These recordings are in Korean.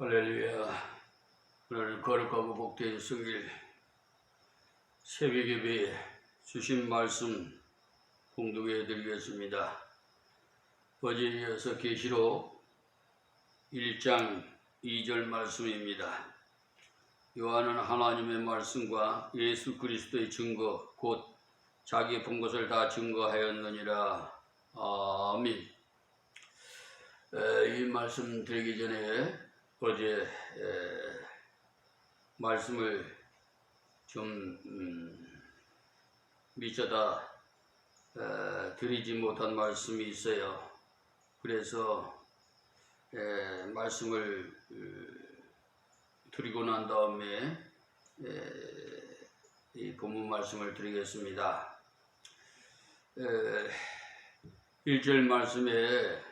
할렐루야. 오늘 거룩하고 복된 성일 새벽 예배에 주신 말씀 봉독해 드리겠습니다. 어제 이어서 계시록 1장 2절 말씀입니다. 요한은 하나님의 말씀과 예수 그리스도의 증거 곧 자기 본 것을 다 증거하였느니라. 아멘. 이 말씀 드리기 전에 어제 말씀을 좀 미처다 드리지 못한 말씀이 있어요. 그래서 말씀을 드리고 난 다음에 이 본문 말씀을 드리겠습니다. 1절 말씀에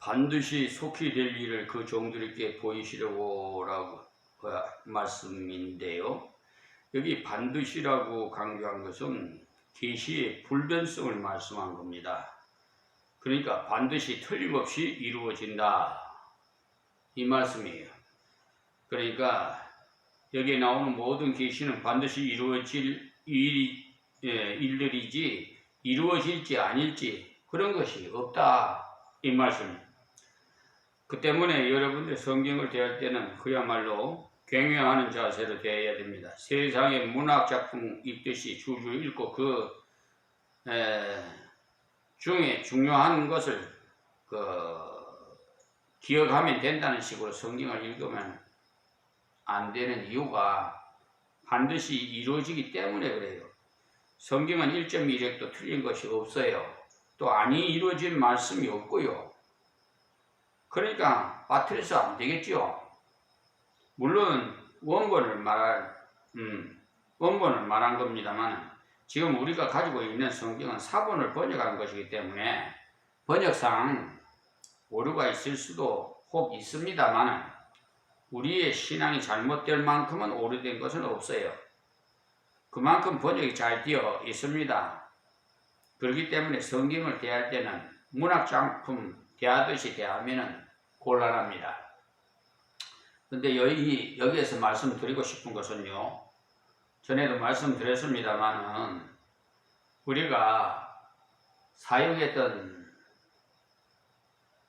반드시 속히 될 일을 그 종들에게 보이시려고 라고 말씀인데요. 여기 반드시라고 강조한 것은 계시의 불변성을 말씀한 겁니다. 그러니까 반드시 틀림없이 이루어진다 이 말씀이에요. 그러니까 여기에 나오는 모든 계시는 반드시 이루어질 일들이지 이루어질지 아닐지 그런 것이 없다 이 말씀. 그 때문에 여러분들 성경을 대할 때는 그야말로 경외하는 자세로 대해야 됩니다. 세상의 문학작품 읽듯이 줄줄 읽고 그 중에 중요한 것을 기억하면 된다는 식으로 성경을 읽으면 안 되는 이유가 반드시 이루어지기 때문에 그래요. 성경은 1.1획도 틀린 것이 없어요. 또 아니 이루어진 말씀이 없고요. 그러니까 빠뜨려서 안 되겠죠. 물론 원본을 말한 겁니다만 지금 우리가 가지고 있는 성경은 사본을 번역한 것이기 때문에 번역상 오류가 있을 수도 혹 있습니다만 우리의 신앙이 잘못될 만큼은 오류된 것은 없어요. 그만큼 번역이 잘 되어 있습니다. 그렇기 때문에 성경을 대할 때는 문학작품 대하듯이 대하면은 곤란합니다. 근데 여기에서 말씀드리고 싶은 것은요, 전에도 말씀드렸습니다만은 우리가 사용했던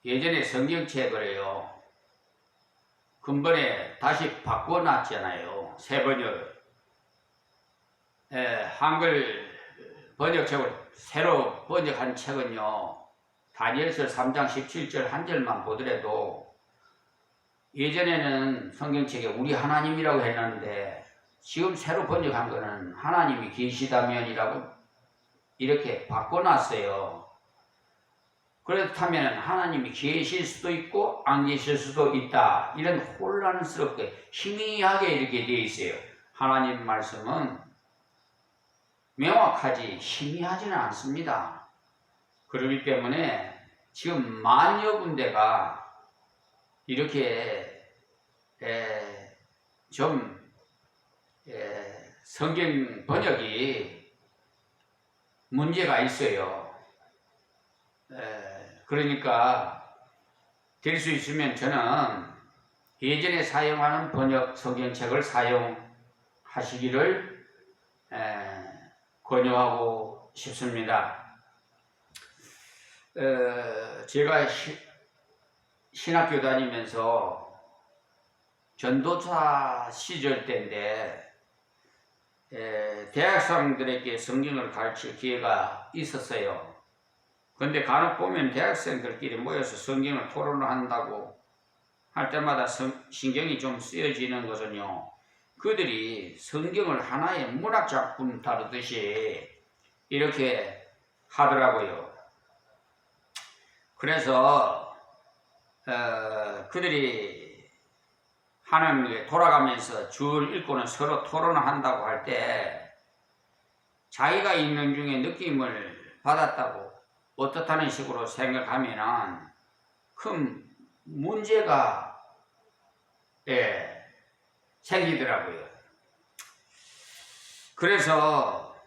예전에 성경책을요, 근본에 다시 바꿔놨잖아요. 새 번역. 한글 번역책을 새로 번역한 책은요, 다니엘서 3장 17절 한 절만 보더라도 예전에는 성경책에 우리 하나님이라고 했는데 지금 새로 번역한 거는 하나님이 계시다면이라고 이렇게 바꿔놨어요. 그렇다면 하나님이 계실 수도 있고 안 계실 수도 있다. 이런 혼란스럽게 희미하게 이렇게 되어 있어요. 하나님 말씀은 명확하지 희미하지는 않습니다. 그렇기 때문에 지금 만여 군데가 이렇게 성경 번역이 문제가 있어요. 그러니까 될 수 있으면 저는 예전에 사용하는 번역 성경책을 사용하시기를 권유하고 싶습니다. 제가 신학교 다니면서 전도사 시절 때인데 대학생들에게 성경을 가르칠 기회가 있었어요. 그런데 간혹 보면 대학생들끼리 모여서 성경을 토론을 한다고 할 때마다 신경이 좀 쓰여지는 것은요, 그들이 성경을 하나의 문학작품 다루듯이 이렇게 하더라고요. 그래서 그들이 하는 게 돌아가면서 줄 읽고는 서로 토론을 한다고 할 때 자기가 읽는 중에 느낌을 받았다고 어떻다는 식으로 생각하면은 큰 문제가 생기더라고요. 그래서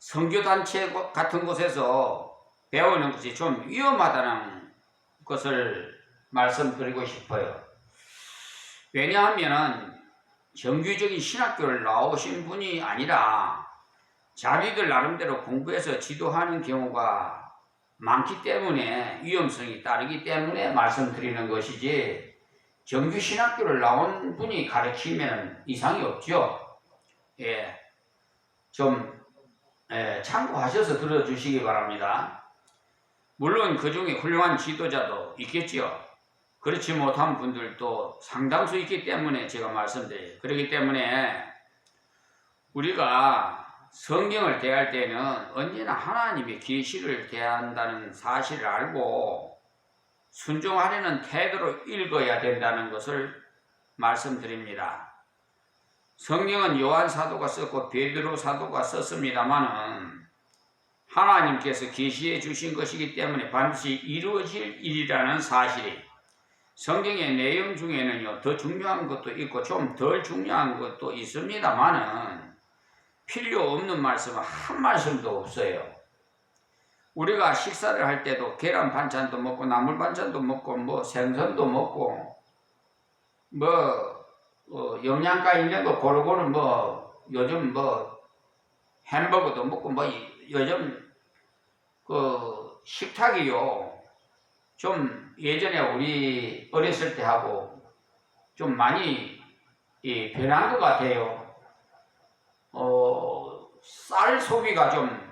선교단체 같은 곳에서 배우는 것이 좀 위험하다는 것을 말씀드리고 싶어요. 왜냐하면 정규적인 신학교를 나오신 분이 아니라 자기들 나름대로 공부해서 지도하는 경우가 많기 때문에 위험성이 따르기 때문에 말씀드리는 것이지, 정규 신학교를 나온 분이 가르치면 이상이 없죠. 예, 좀 참고하셔서 들어주시기 바랍니다. 물론 그 중에 훌륭한 지도자도 있겠죠. 그렇지 못한 분들도 상당수 있기 때문에 제가 말씀드려요. 그렇기 때문에 우리가 성경을 대할 때는 언제나 하나님의 계시를 대한다는 사실을 알고 순종하려는 태도로 읽어야 된다는 것을 말씀드립니다. 성경은 요한 사도가 썼고 베드로 사도가 썼습니다마는 하나님께서 계시해 주신 것이기 때문에 반드시 이루어질 일이라는 사실이, 성경의 내용 중에는요, 더 중요한 것도 있고 좀 덜 중요한 것도 있습니다마는 필요 없는 말씀은 한 말씀도 없어요. 우리가 식사를 할 때도 계란 반찬도 먹고 나물 반찬도 먹고 뭐 생선도 먹고 뭐 영양가 있는 거 고루고루 뭐 요즘 뭐 햄버거도 먹고 뭐 요즘 그 식탁이요 좀 예전에 우리 어렸을 때 하고 좀 많이 변한 것 같아요. 쌀 소비가 좀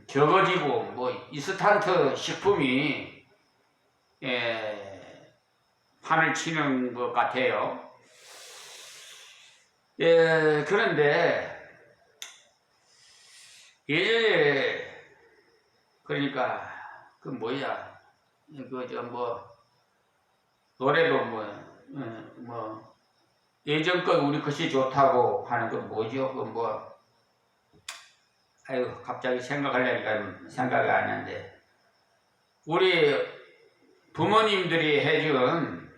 적어지고 뭐 인스턴트 식품이 판을 치는 것 같아요. 그런데 예전에 그러니까 그 뭐야 그 저 뭐 노래도 뭐 예전 거 우리 것이 좋다고 하는 건 뭐죠? 그 뭐 아유 갑자기 생각하려니까 생각이 안 나는데, 우리 부모님들이 해준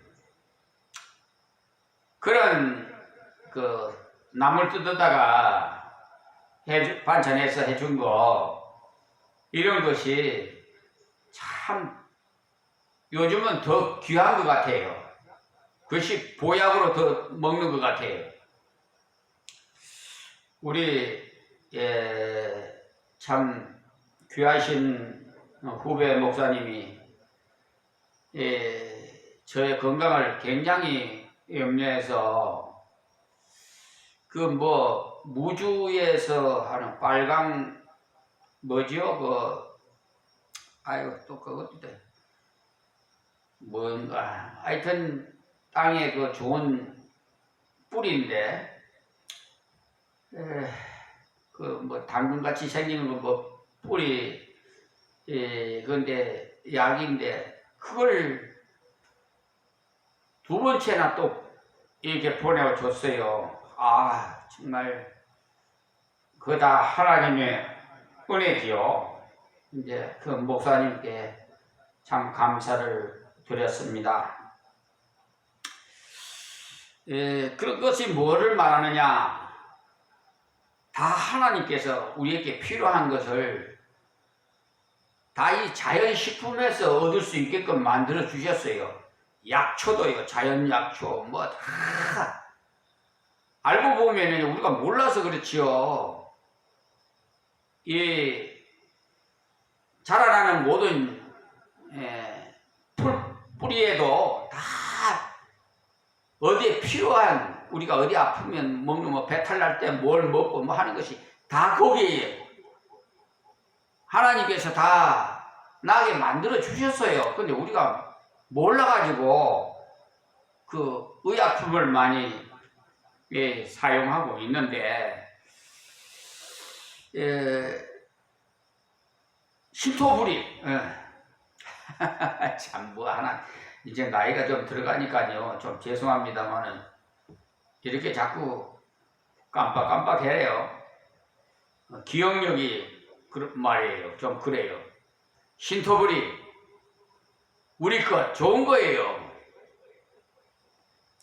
그런 그 나물 뜯어다가 반찬해서 해준 거, 이런 것이 참 요즘은 더 귀한 것 같아요. 그것이 보약으로 더 먹는 것 같아요. 우리 참 귀하신 후배 목사님이 저의 건강을 굉장히 염려해서 그 뭐 무주에서 하는 빨강 뭐지요? 그 아이고 또 그것도 돼. 뭔가 하여튼 땅에 그 좋은 뿌리인데 그 뭐 당근같이 생기는 거 뭐 뿌리 그런데 약인데 그걸 두 번째나 또 이렇게 보내어 줬어요. 아 정말 그거 다 하나님의 은혜지요. 이제 그 목사님께 참 감사를 드렸습니다. 그것이 뭐를 말하느냐? 다 하나님께서 우리에게 필요한 것을 다 이 자연식품에서 얻을 수 있게끔 만들어 주셨어요. 약초도요, 자연약초, 뭐 다 알고 보면 우리가 몰라서 그렇지요. 이 자라나는 모든 뿌리에도 다 어디에 필요한, 우리가 어디 아프면 먹는 뭐 배탈 날 때 뭘 먹고 뭐 하는 것이 다 거기에 하나님께서 다 나게 만들어 주셨어요. 근데 우리가 몰라가지고 그 의약품을 많이 사용하고 있는데, 신토부리 참 뭐 하나 이제 나이가 좀 들어가니까요 좀 죄송합니다만은 이렇게 자꾸 깜빡깜빡해요. 기억력이 말이에요 좀 그래요. 신토부리 우리 것 좋은 거예요.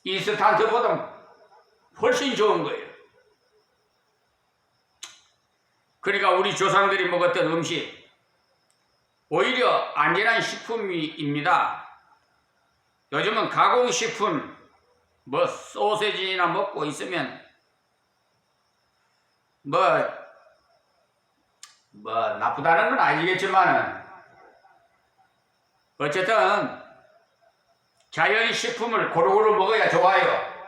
인스턴트보다 훨씬 좋은 거예요. 그러니까 우리 조상들이 먹었던 음식 오히려 안전한 식품입니다. 요즘은 가공식품 뭐 소세지나 먹고 있으면 뭐 나쁘다는 건 아니겠지만은 어쨌든 자연식품을 고루고루 먹어야 좋아요.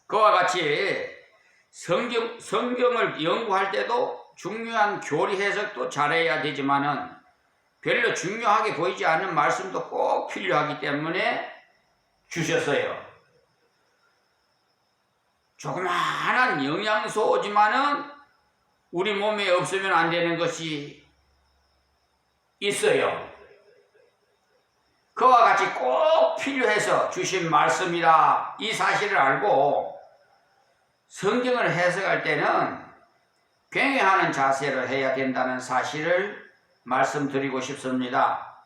그와 같이 성경을 연구할 때도 중요한 교리 해석도 잘해야 되지만은 별로 중요하게 보이지 않는 말씀도 꼭 필요하기 때문에 주셨어요. 조그마한 영양소지만은 우리 몸에 없으면 안 되는 것이 있어요. 그와 같이 꼭 필요해서 주신 말씀이라 이 사실을 알고 성경을 해석할 때는 경외하는 자세로 해야 된다는 사실을 말씀드리고 싶습니다.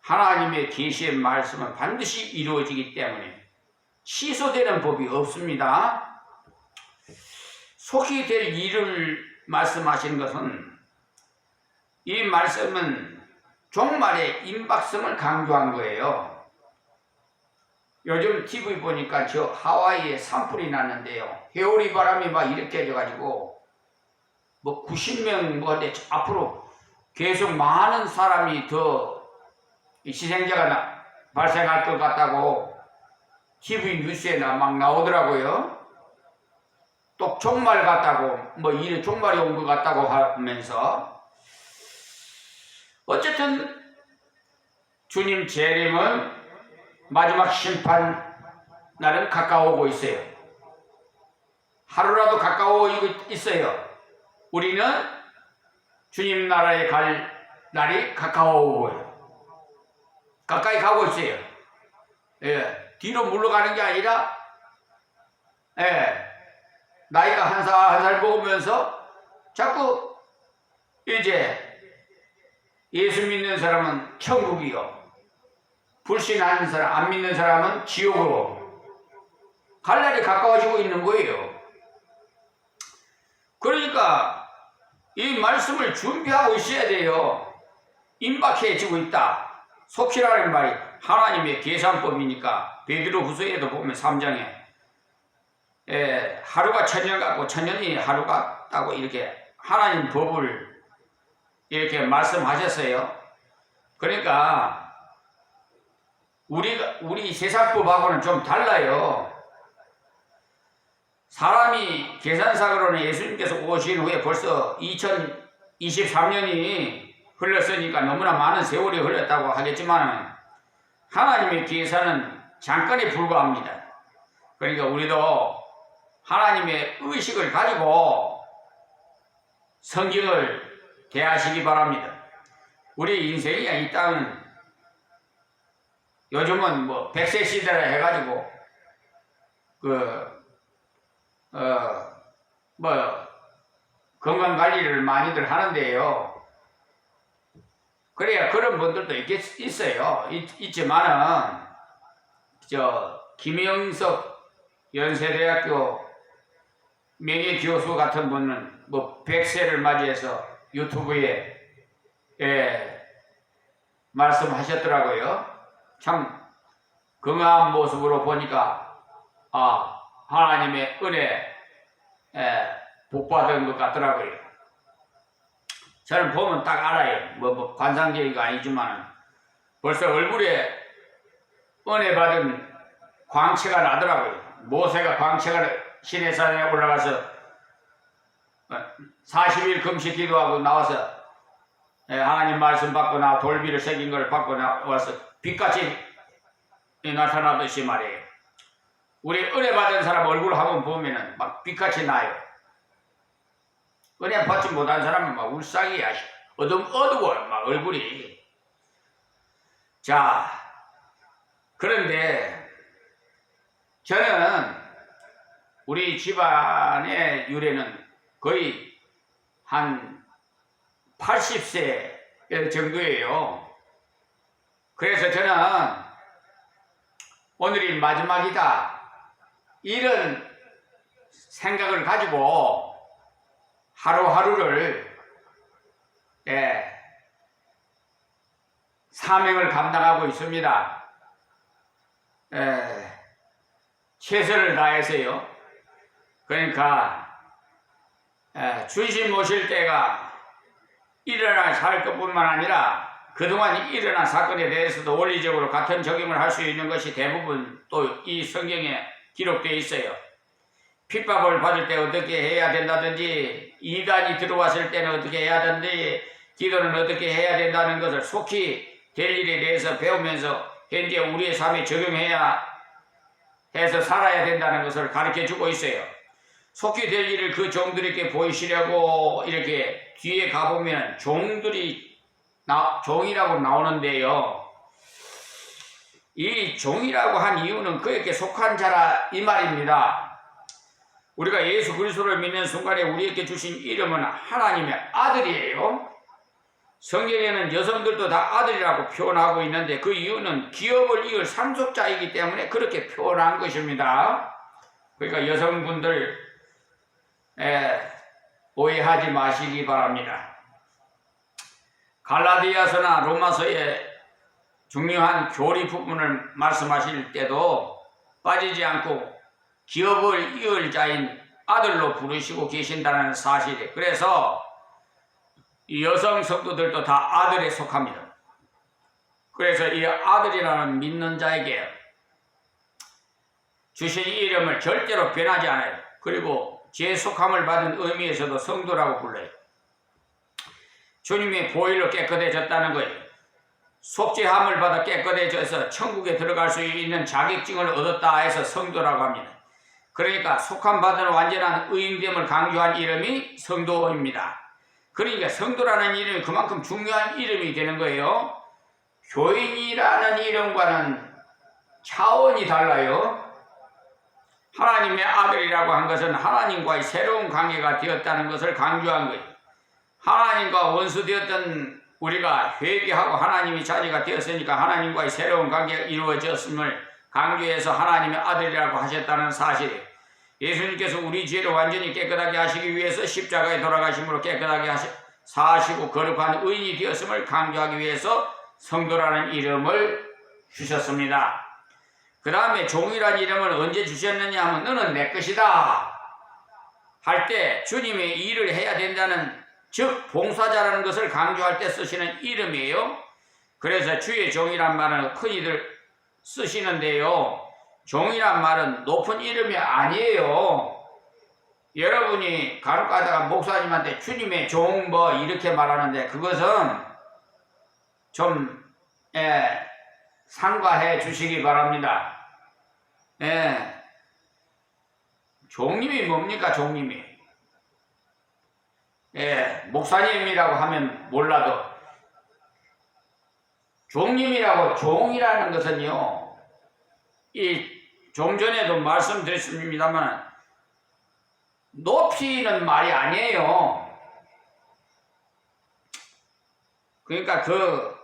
하나님의 계시의 말씀은 반드시 이루어지기 때문에 취소되는 법이 없습니다. 속히 될 일을 말씀하신 것은 이 말씀은 종말의 임박성을 강조한 거예요. 요즘 TV 보니까 저 하와이에 산불이 났는데요. 해오리 바람이 막 이렇게 해가지고 뭐 90명 뭐데 앞으로 계속 많은 사람이 더 희생자가 발생할 것 같다고 TV 뉴스에 막 나오더라고요. 또 종말 같다고 뭐 이래 종말이 온 것 같다고 하면서 어쨌든 주님 재림은 마지막 심판 날은 가까워오고 있어요. 하루라도 가까워오고 있어요. 우리는 주님 나라에 갈 날이 가까워오고요. 가까이 가고 있어요. 예, 뒤로 물러가는 게 아니라 나이가 한 살 먹으면서 자꾸 이제 예수 믿는 사람은 천국이요. 불신하는 사람, 안 믿는 사람은 지옥으로 갈 날이 가까워지고 있는 거예요. 그러니까 이 말씀을 준비하고 있어야 돼요. 임박해지고 있다. 속히라는 말이 하나님의 계산법이니까 베드로후서에도 보면 3장에 하루가 천년 같고 천년이 하루 같다고 이렇게 하나님 법을 이렇게 말씀하셨어요. 그러니까 우리 세상법하고는 좀 달라요. 사람이 계산상으로는 예수님께서 오신 후에 벌써 2023년이 흘렀으니까 너무나 많은 세월이 흘렀다고 하겠지만 하나님의 계산은 잠깐에 불과합니다. 그러니까 우리도 하나님의 의식을 가지고 성경을 대하시기 바랍니다. 우리 인생이야 이 땅은 요즘은 뭐 100세 시대라 해가지고 건강 관리를 많이들 하는데요. 그래야 그런 분들도 있어요. 있지만은 김영석 연세대학교 명예교수 같은 분은 뭐 100세를 맞이해서 유튜브에 말씀하셨더라고요. 참 건강한 모습으로 보니까 하나님의 은혜 복받은 것 같더라고요. 저는 보면 딱 알아요. 뭐 관상적인 거 아니지만 벌써 얼굴에 은혜 받은 광채가 나더라고요. 모세가 광채가 시내산에 올라가서 40일 금식 기도하고 나와서 하나님 말씀 받고 나 돌비를 새긴 걸 받고 나와서 빛같이 나타나듯이 말이에요. 우리 은혜 받은 사람 얼굴 한번 보면은 막 빛같이 나요. 은혜 받지 못한 사람은 막 울상이야. 어두워 막 얼굴이. 자, 그런데 저는 우리 집안의 유래는 거의 한 80세 정도예요. 그래서 저는 오늘이 마지막이다 이런 생각을 가지고 하루하루를 사명을 감당하고 있습니다. 최선을 다해서요. 그러니까 주신 모실 때가 일어나 살 것뿐만 아니라 그동안 일어난 사건에 대해서도 원리적으로 같은 적용을 할 수 있는 것이 대부분 또 이 성경에 기록되어 있어요. 핍박을 받을 때 어떻게 해야 된다든지, 이단이 들어왔을 때는 어떻게 해야 되는지, 기도는 어떻게 해야 된다는 것을 속히 될 일에 대해서 배우면서 현재 우리의 삶에 적용해야 해서 살아야 된다는 것을 가르쳐 주고 있어요. 속히 될 일을 그 종들에게 보이시려고 이렇게 뒤에 가보면 종이라고 나오는데요. 이 종이라고 한 이유는 그에게 속한 자라 이 말입니다. 우리가 예수 그리스도를 믿는 순간에 우리에게 주신 이름은 하나님의 아들이에요. 성경에는 여성들도 다 아들이라고 표현하고 있는데 그 이유는 기업을 이을 상속자이기 때문에 그렇게 표현한 것입니다. 그러니까 여성분들 오해하지 마시기 바랍니다. 갈라디아서나 로마서의 중요한 교리 부분을 말씀하실 때도 빠지지 않고 기업을 이을 자인 아들로 부르시고 계신다는 사실에, 그래서 여성 성도들도 다 아들에 속합니다. 그래서 이 아들이라는 믿는 자에게 주신 이름을 절대로 변하지 않아요. 그리고 재속함을 받은 의미에서도 성도라고 불러요. 주님의 보혈로 깨끗해졌다는 거예요. 속죄함을 받아 깨끗해져서 천국에 들어갈 수 있는 자격증을 얻었다 해서 성도라고 합니다. 그러니까 속함 받은 완전한 의인됨을 강조한 이름이 성도입니다. 그러니까 성도라는 이름이 그만큼 중요한 이름이 되는 거예요. 교인이라는 이름과는 차원이 달라요. 하나님의 아들이라고 한 것은 하나님과의 새로운 관계가 되었다는 것을 강조한 거예요. 하나님과 원수되었던 우리가 회개하고 하나님의 자녀가 되었으니까 하나님과의 새로운 관계가 이루어졌음을 강조해서 하나님의 아들이라고 하셨다는 사실이에요. 예수님께서 우리 죄를 완전히 깨끗하게 하시기 위해서 십자가에 돌아가심으로 깨끗하게 사시고 거룩한 의인이 되었음을 강조하기 위해서 성도라는 이름을 주셨습니다. 그 다음에 종이라는 이름을 언제 주셨느냐 하면 너는 내 것이다 할 때 주님의 일을 해야 된다는, 즉 봉사자라는 것을 강조할 때 쓰시는 이름이에요. 그래서 주의 종이란 말은 흔히들 쓰시는데요. 종이란 말은 높은 이름이 아니에요. 여러분이 간혹가다가 목사님한테 주님의 종 뭐 이렇게 말하는데 그것은 좀 삼가해 주시기 바랍니다. 종님이 뭡니까? 종님이 목사님이라고 하면 몰라도 종님이라고, 종이라는 것은요, 좀 전에도 말씀드렸습니다만 높이는 말이 아니에요. 그러니까 그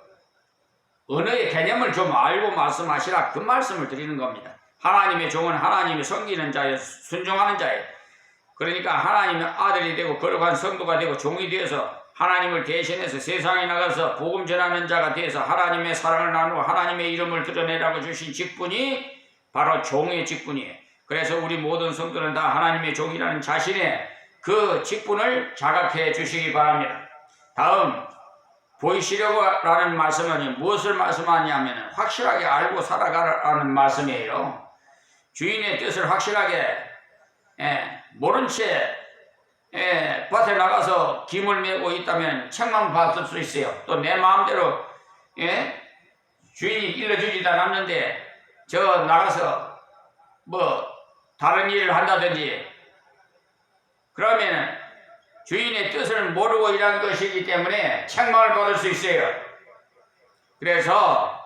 언어의 개념을 좀 알고 말씀하시라, 그 말씀을 드리는 겁니다. 하나님의 종은 하나님이 섬기는 자예요. 순종하는 자예요. 그러니까 하나님의 아들이 되고 거룩한 성도가 되고 종이 되어서 하나님을 대신해서 세상에 나가서 복음 전하는 자가 되어서 하나님의 사랑을 나누고 하나님의 이름을 드러내라고 주신 직분이 바로 종의 직분이에요. 그래서 우리 모든 성도는 다 하나님의 종이라는 자신의 그 직분을 자각해 주시기 바랍니다. 다음, 보이시려고 라는 말씀은 무엇을 말씀하냐면 확실하게 알고 살아가라는 말씀이에요. 주인의 뜻을 확실하게 모른 채 밭에 나가서 김을 메고 있다면 책만 받을 수 있어요. 또 내 마음대로 주인이 일러주지도 않았는데 저 나가서 뭐 다른 일을 한다든지 그러면 주인의 뜻을 모르고 일한 것이기 때문에 책망을 받을 수 있어요. 그래서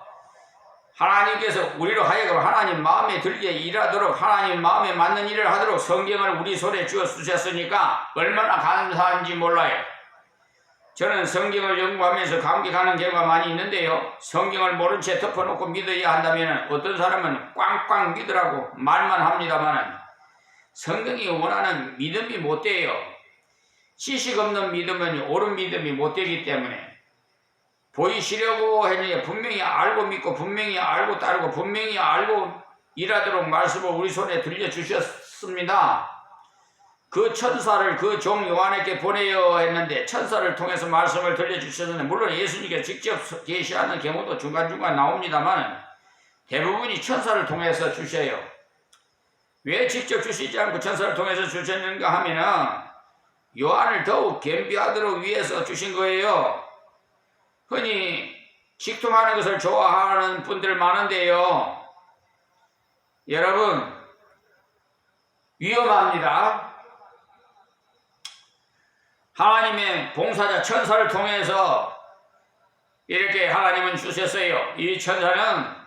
하나님께서 우리로 하여금 하나님 마음에 들게 일하도록, 하나님 마음에 맞는 일을 하도록 성경을 우리 손에 주어 주셨으니까 얼마나 감사한지 몰라요. 저는 성경을 연구하면서 감격하는 경우가 많이 있는데요. 성경을 모른 채 덮어놓고 믿어야 한다면 어떤 사람은 꽝꽝 믿으라고 말만 합니다만 성경이 원하는 믿음이 못 돼요. 지식 없는 믿음은 옳은 믿음이 못 되기 때문에 보이시려고 했는데 분명히 알고 믿고 분명히 알고 따르고 분명히 알고 일하도록 말씀을 우리 손에 들려주셨습니다. 그 천사를 그 종 요한에게 보내어 했는데 천사를 통해서 말씀을 들려주셨는데 물론 예수님께 직접 계시하는 경우도 중간중간 나옵니다만 대부분이 천사를 통해서 주셔요. 왜 직접 주시지 않고 천사를 통해서 주셨는가 하면은 요한을 더욱 겸비하도록 위해서 주신 거예요. 흔히 직통하는 것을 좋아하는 분들 많은데요. 여러분 위험합니다. 하나님의 봉사자 천사를 통해서 이렇게 하나님은 주셨어요. 이 천사는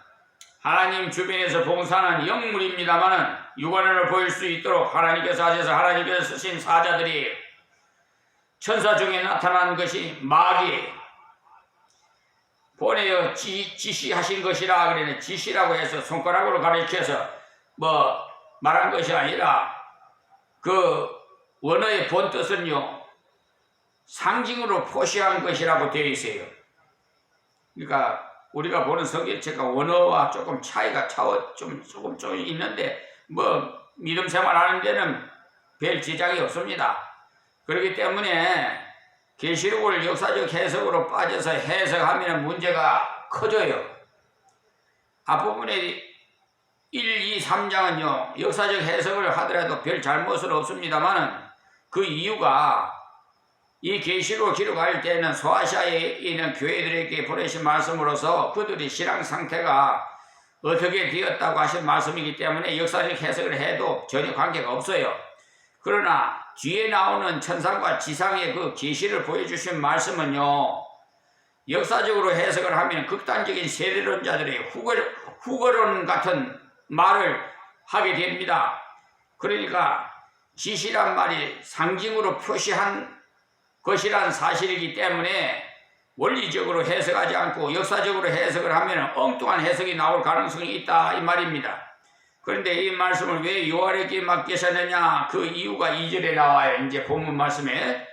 하나님 주변에서 봉사하는 영물입니다만은 육안으로 보일 수 있도록 하나님께서 하셔서 하나님께서 쓰신 사자들이 천사 중에 나타난 것이 마귀 보내어 지시하신 것이라 그러네. 지시라고 해서 손가락으로 가리켜서 말한 것이 아니라 그 원어의 본 뜻은요 상징으로 표시한 것이라고 되어 있어요. 그러니까 우리가 보는 성경책과 원어와 조금 차이가 조금 있는데 믿음 생활하는 데는 별 지장이 없습니다. 그렇기 때문에 계시록을 역사적 해석으로 빠져서 해석하면 문제가 커져요. 앞부분에 1, 2, 3장은요 역사적 해석을 하더라도 별 잘못은 없습니다만 그 이유가 이 계시록 기록할 때는 소아시아에 있는 교회들에게 보내신 말씀으로서 그들이 신앙 상태가 어떻게 되었다고 하신 말씀이기 때문에 역사적 해석을 해도 전혀 관계가 없어요. 그러나 뒤에 나오는 천상과 지상의 그 계시를 보여주신 말씀은요 역사적으로 해석을 하면 극단적인 세대론자들의 후거론 같은 말을 하게 됩니다. 그러니까 지시란 말이 상징으로 표시한 것이란 사실이기 때문에 원리적으로 해석하지 않고 역사적으로 해석을 하면 엉뚱한 해석이 나올 가능성이 있다 이 말입니다. 그런데 이 말씀을 왜 요한에게 맡기셨느냐 그 이유가 2절에 나와요. 이제 본문 말씀에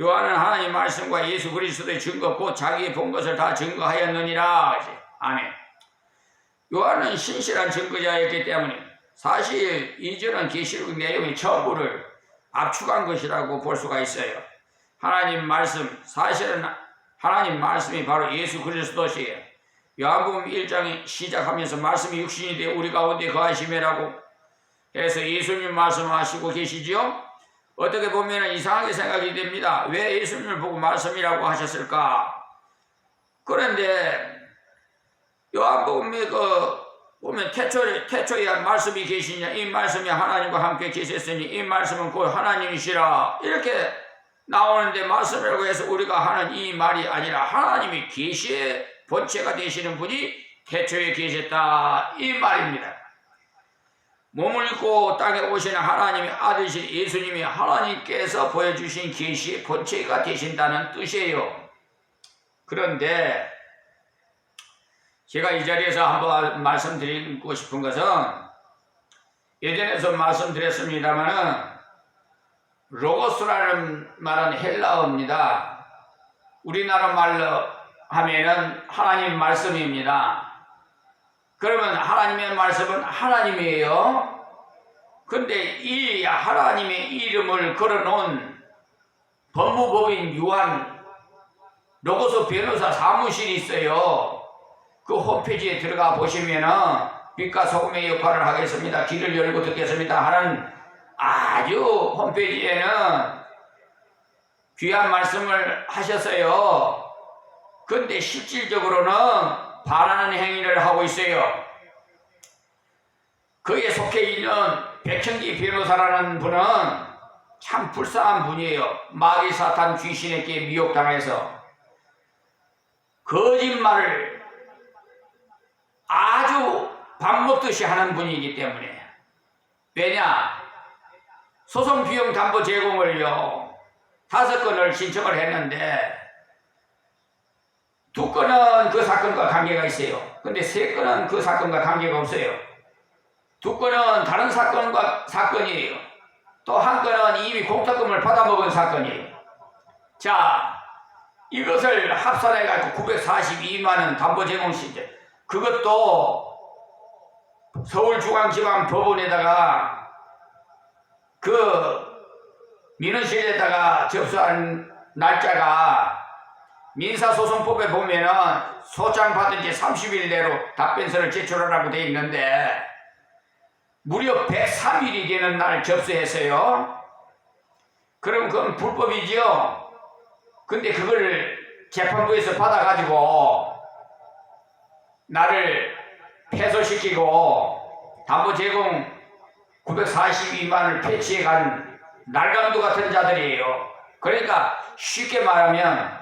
요한은 하나님 말씀과 예수 그리스도의 증거 곧 자기 본 것을 다 증거하였느니라. 아멘. 요한은 신실한 증거자였기 때문에 사실 2절은 계시록 내용의 전부를 압축한 것이라고 볼 수가 있어요. 하나님 말씀, 사실은 하나님 말씀이 바로 예수 그리스도시에요. 요한복음 1장에 시작하면서 말씀이 육신이 되어 우리 가운데 거하시매라고 해서 예수님 말씀하시고 계시지요. 어떻게 보면 이상하게 생각이 됩니다. 왜 예수님을 보고 말씀이라고 하셨을까? 그런데 요한복음에 보면 태초에 말씀이 계시냐, 이 말씀이 하나님과 함께 계셨으니 이 말씀은 곧 하나님이시라 이렇게 나오는데 말씀이라고 해서 우리가 하는 이 말이 아니라 하나님이 계시의 본체가 되시는 분이 태초에 계셨다 이 말입니다. 몸을 입고 땅에 오시는 하나님의 아들이신 예수님이 하나님께서 보여주신 계시의 본체가 되신다는 뜻이에요. 그런데 제가 이 자리에서 한번 말씀드리고 싶은 것은 예전에서 말씀드렸습니다마는 로고스라는 말은 헬라어입니다. 우리나라 말로 하면은 하나님 말씀입니다. 그러면 하나님의 말씀은 하나님이에요. 근데 이 하나님의 이름을 걸어놓은 법무법인 유한 로고스 변호사 사무실이 있어요. 그 홈페이지에 들어가 보시면은 빛과 소금의 역할을 하겠습니다. 귀를 열고 듣겠습니다 하는 아주 홈페이지에는 귀한 말씀을 하셨어요. 근데 실질적으로는 반하는 행위를 하고 있어요. 거기에 속해 있는 백형기 변호사라는 분은 참 불쌍한 분이에요. 마귀 사탄 귀신에게 미혹당해서 거짓말을 아주 밥 먹듯이 하는 분이기 때문에 왜냐? 소송 비용 담보 제공을요 5건을 신청을 했는데 2건은 그 사건과 관계가 있어요. 근데 3건은 그 사건과 관계가 없어요. 2건은 다른 사건이에요. 또 1건은 이미 공탁금을 받아먹은 사건이에요. 자, 이것을 합산해가지고 942만원 담보 제공 신청, 그것도 서울중앙지방법원에다가 그 민원실에다가 접수한 날짜가 민사소송법에 보면은 소장 받은 지 30일 내로 답변서를 제출하라고 되어 있는데 무려 103일이 되는 날 접수했어요. 그럼 그건 불법이지요. 근데 그걸 재판부에서 받아가지고 나를 패소시키고 담보 제공 942만을 패치해간 날강도 같은 자들이에요. 그러니까 쉽게 말하면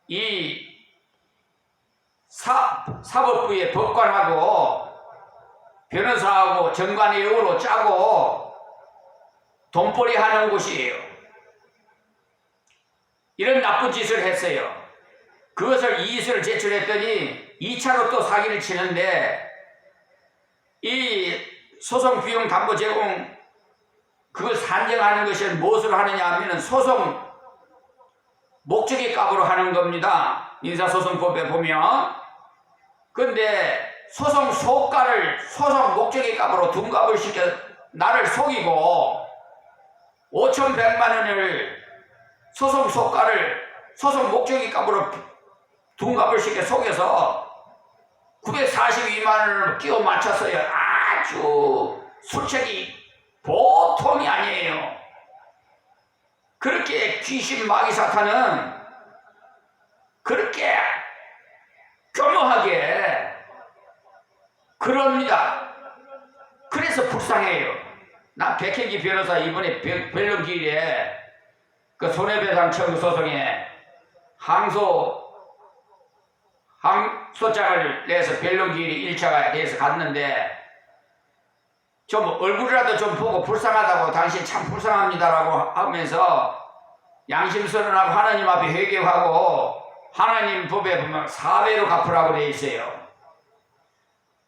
이 사법부의 법관하고 변호사하고 정관의 역으로 짜고 돈벌이 하는 곳이에요. 이런 나쁜 짓을 했어요. 그것을 이의서를 제출했더니 2차로 또 사기를 치는데 이 소송 비용 담보 제공 그걸 산정하는 것이 무엇으로 하느냐 하면 소송 목적의 값으로 하는 겁니다. 민사소송법에 보면. 근데 소송 소가를 소송 목적의 값으로 둔갑을 시켜 나를 속이고 5,100만 원을 소송 소가를 소송 목적의 값으로 둔갑을 시켜 속여서 942만 원을 끼워 맞췄어요. 아주 술책이 보통이 아니에요. 그렇게 귀신 마귀 사탄은 그렇게 교묘하게 그럽니다. 그래서 불쌍해요. 난 백혜기 변호사 이번에 변론기일에 그 손해배상 청구 소송에 항소장을 내서 변론기일이 1차가 돼서 갔는데 좀 얼굴이라도 좀 보고 불쌍하다고 당신 참 불쌍합니다라고 하면서 양심선언하고 하나님 앞에 회개하고 하나님 법에 보면 4배로 갚으라고 되어 있어요.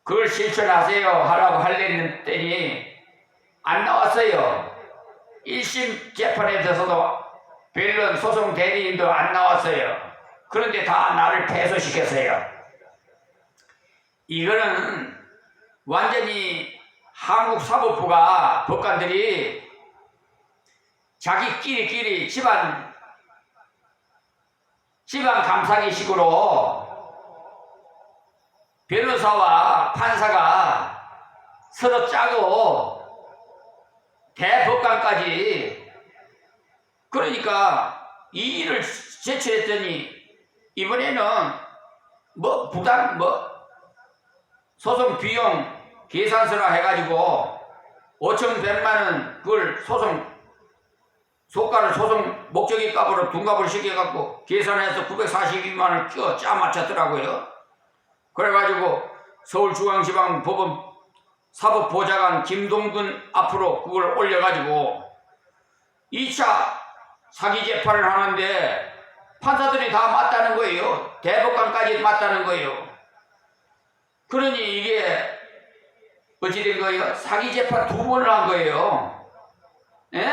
그걸 실천하세요 하라고 하려니 안 나왔어요. 1심 재판에 대해서도 변론 소송 대리인도 안 나왔어요. 그런데 다 나를 패소시켰어요. 이거는 완전히 한국 사법부가 법관들이 자기끼리 집안 감사기식으로 변호사와 판사가 서로 짜고 대법관까지 그러니까 이 일을 제출했더니 이번에는 뭐 부담 소송 비용 계산서라 해가지고 5,100만 원 그걸 소가를 소송 목적의 값으로 둔갑을 시켜갖고 계산해서 942만 원을 끼워 짜 맞췄더라고요. 그래가지고 서울중앙지방법원 사법보좌관 김동근 앞으로 그걸 올려가지고 2차 사기 재판을 하는데 판사들이 다 맞다는 거예요. 대법관까지 맞다는 거예요. 그러니 이게 어찌 된 거예요? 사기 재판 2번을 한 거예요. 예?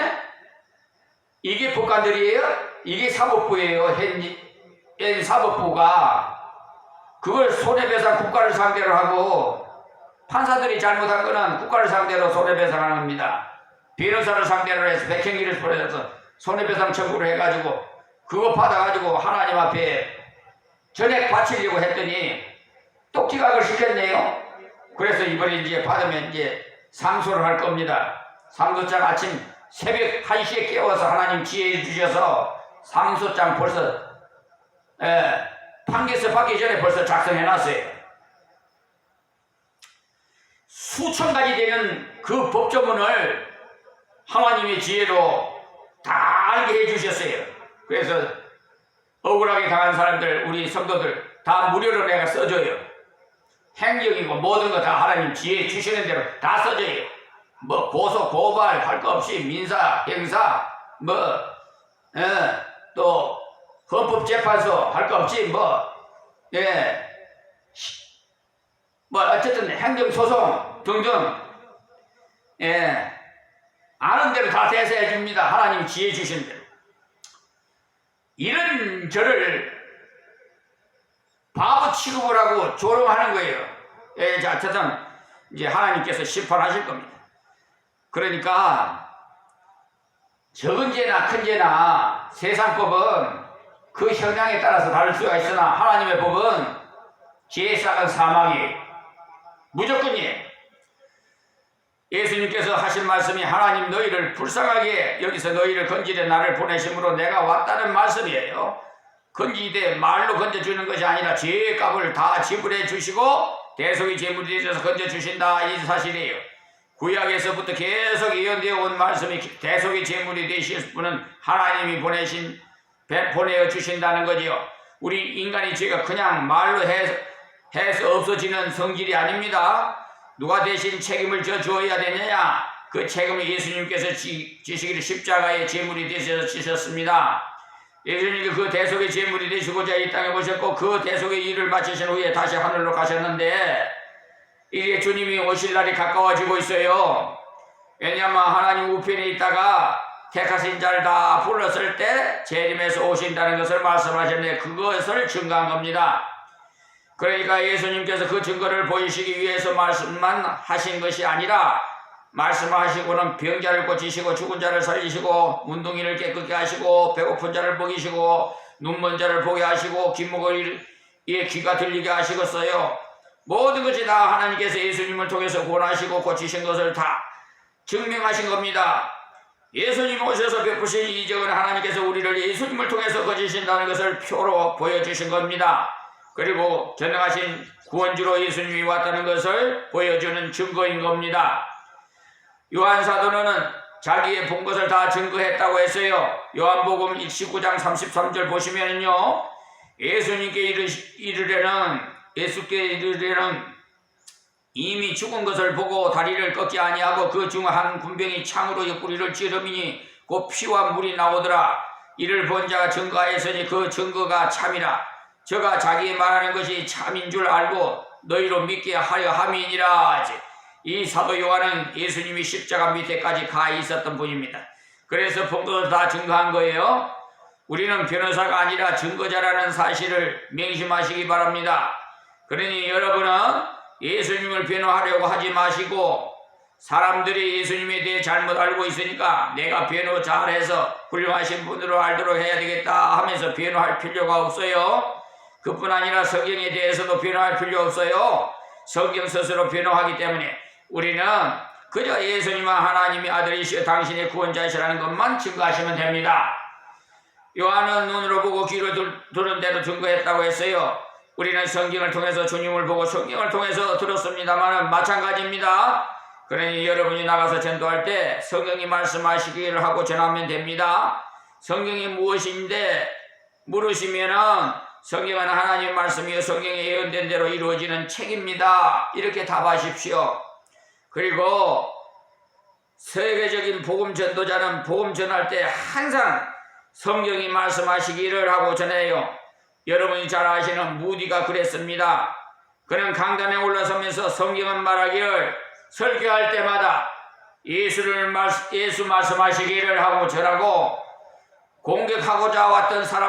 이게 법관들이에요? 이게 사법부예요. 현 사법부가 그걸 손해배상 국가를 상대로 하고 판사들이 잘못한 거는 국가를 상대로 손해배상하는 겁니다. 변호사를 상대로 해서 백행기를 보내서 손해배상 청구를 해가지고 그거 받아가지고 하나님 앞에 전액 바치려고 했더니 또 기각을 시켰네요. 그래서 이번에 이제 받으면 이제 상소를 할 겁니다. 상소장 아침 새벽 1시에 깨워서 하나님 지혜해 주셔서 상소장 벌써 판결서 받기 전에 벌써 작성해 놨어요. 수천 가지 되는 그 법조문을 하나님의 지혜로 다 알게 해 주셨어요. 그래서 억울하게 당한 사람들, 우리 성도들 다 무료로 내가 써줘요. 행정이고 모든 거 다 하나님 지혜 주시는 대로 다 써져요. 뭐 고소 고발 할 거 없이 민사 형사 또 헌법재판소 할 거 없이 어쨌든 행정소송 등등 아는 대로 다 대세해 줍니다. 하나님 지혜 주시는 대로. 이런 저를 바보 취급을 하고 조롱하는 거예요. 자, 어쨌든 이제 하나님께서 심판하실 겁니다. 그러니까 적은 죄나 큰 죄나 세상 법은 그 형량에 따라서 다를 수가 있으나 하나님의 법은 죄의 싹은 사망이에요. 무조건이에요. 예수님께서 하신 말씀이 하나님 너희를 불쌍하게 여기서 너희를 건지려 나를 보내심으로 내가 왔다는 말씀이에요. 건지되 말로 건져주는 것이 아니라 죄의 값을 다 지불해 주시고 대속의 제물이 되셔서 건져주신다, 이 사실이에요. 구약에서부터 계속 예언되어 온 말씀이 대속의 제물이 되실 분은 하나님이 보내어 주신다는 거지요. 우리 인간의 죄가 그냥 말로 해서 없어지는 성질이 아닙니다. 누가 대신 책임을 져주어야 되느냐? 그 책임을 예수님께서 지시기를 십자가의 제물이 되셔서 지셨습니다. 예수님이 그 대속의 제물이 되시고자 이 땅에 오셨고 그 대속의 일을 마치신 후에 다시 하늘로 가셨는데 이제 주님이 오실 날이 가까워지고 있어요. 왜냐하면 하나님 우편에 있다가 택하신 자를 다 불렀을 때 재림에서 오신다는 것을 말씀하셨는데 그것을 증거한 겁니다. 그러니까 예수님께서 그 증거를 보이시기 위해서 말씀만 하신 것이 아니라 말씀하시고는 병자를 고치시고 죽은 자를 살리시고 문둥이를 깨끗게 하시고 배고픈 자를 먹이시고 눈먼 자를 보게 하시고 귀목을 귀가 들리게 하시겠어요. 모든 것이 다 하나님께서 예수님을 통해서 구원하시고 고치신 것을 다 증명하신 겁니다. 예수님 오셔서 베푸신 이적은 하나님께서 우리를 예수님을 통해서 거치신다는 것을 표로 보여주신 겁니다. 그리고 전능하신 구원주로 예수님이 왔다는 것을 보여주는 증거인 겁니다. 요한 사도는 자기의 본 것을 다 증거했다고 했어요. 요한복음 19장 33절 보시면요, 예수께 이르려는 이미 죽은 것을 보고 다리를 꺾지 아니하고 그 중 한 군병이 창으로 옆구리를 찌르미니 곧 피와 물이 나오더라. 이를 본 자가 증거하였으니 그 증거가 참이라. 저가 자기 말하는 것이 참인 줄 알고 너희로 믿게 하려 함이니라. 이 사도 요한은 예수님이 십자가 밑에까지 가 있었던 분입니다. 그래서 본 것을 다 증거한 거예요. 우리는 변호사가 아니라 증거자라는 사실을 명심하시기 바랍니다. 그러니 여러분은 예수님을 변호하려고 하지 마시고 사람들이 예수님에 대해 잘못 알고 있으니까 내가 변호 잘해서 훌륭하신 분으로 알도록 해야 되겠다 하면서 변호할 필요가 없어요. 그뿐 아니라 성경에 대해서도 변호할 필요 없어요. 성경 스스로 변호하기 때문에 우리는 그저 예수님은 하나님의 아들이시여 당신의 구원자이시라는 것만 증거하시면 됩니다. 요한은 눈으로 보고 귀로 들은 대로 증거했다고 했어요. 우리는 성경을 통해서 주님을 보고 성경을 통해서 들었습니다만 마찬가지입니다. 그러니 여러분이 나가서 전도할 때 성경이 말씀하시기를 하고 전하면 됩니다. 성경이 무엇인데 물으시면은 성경은 하나님의 말씀이요 성경에 예언된 대로 이루어지는 책입니다. 이렇게 답하십시오. 그리고 세계적인 복음 전도자는 복음 전할 때 항상 성경이 말씀하시기를 하고 전해요. 여러분이 잘 아시는 무디가 그랬습니다. 그는 강단에 올라서면서 성경은 말하기를 설교할 때마다 예수 말씀하시기를 하고 전하고 공격하고자 왔던 사람